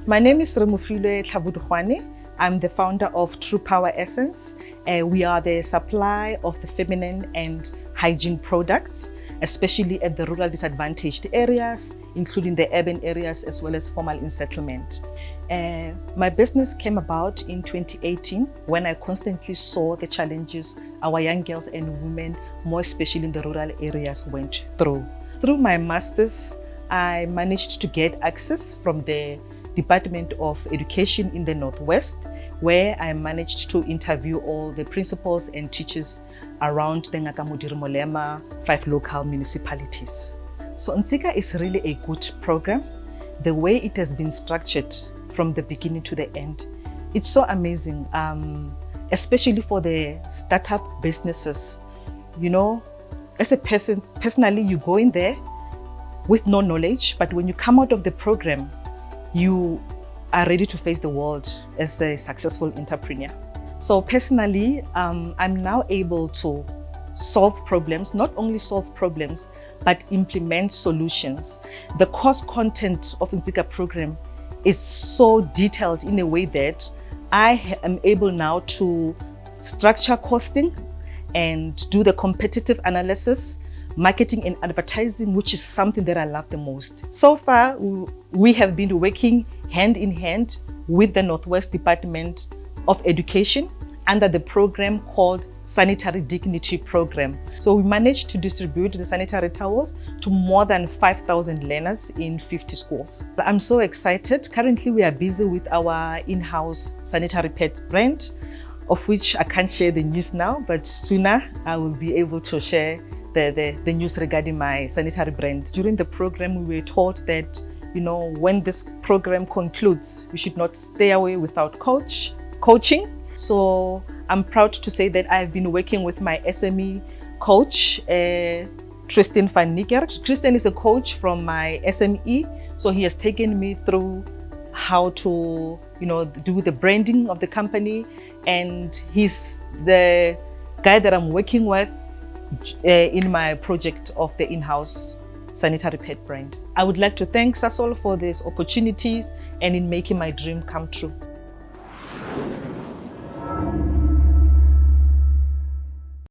My name is Remofilwe Tlhabudugwane. I'm the founder of True Power Essence. We are the supply of the feminine and hygiene products, especially at the rural disadvantaged areas, including the urban areas as well as formal in settlement. My business came about in 2018 when I constantly saw the challenges our young girls and women, more especially in the rural areas, went through. Through my master's, I managed to get access from the Department of Education in the Northwest, where I managed to interview all the principals and teachers around the Molema 5 local municipalities. So Ntsika is really a good program. The way it has been structured from the beginning to the end, it's so amazing, especially for the startup businesses. You know, as a person, personally, you go in there with no knowledge, but when you come out of the program, you are ready to face the world as a successful entrepreneur. So personally, I'm now able to solve problems, not only solve problems, but implement solutions. The course content of Ntsika program is so detailed in a way that I am able now to structure costing and do the competitive analysis, marketing and advertising, which is something that I love the most. So far, we have been working hand in hand with the Northwest Department of Education under the program called Sanitary Dignity Program. So we managed to distribute the sanitary towels to more than 5,000 learners in 50 schools. I'm so excited. Currently, we are busy with our in-house sanitary pad brand, of which I can't share the news now, but sooner I will be able to share the news regarding my sanitary brand. During the program, we were taught that, you know, when this program concludes, we should not stay away without coaching. So I'm proud to say that I've been working with my SME coach, Tristan van Niekerk. Tristan is a coach from my SME, so he has taken me through how to, you know, do the branding of the company, and he's the guy that I'm working with in my project of the in-house sanitary pad brand. I would like to thank Sasol for these opportunities and in making my dream come true.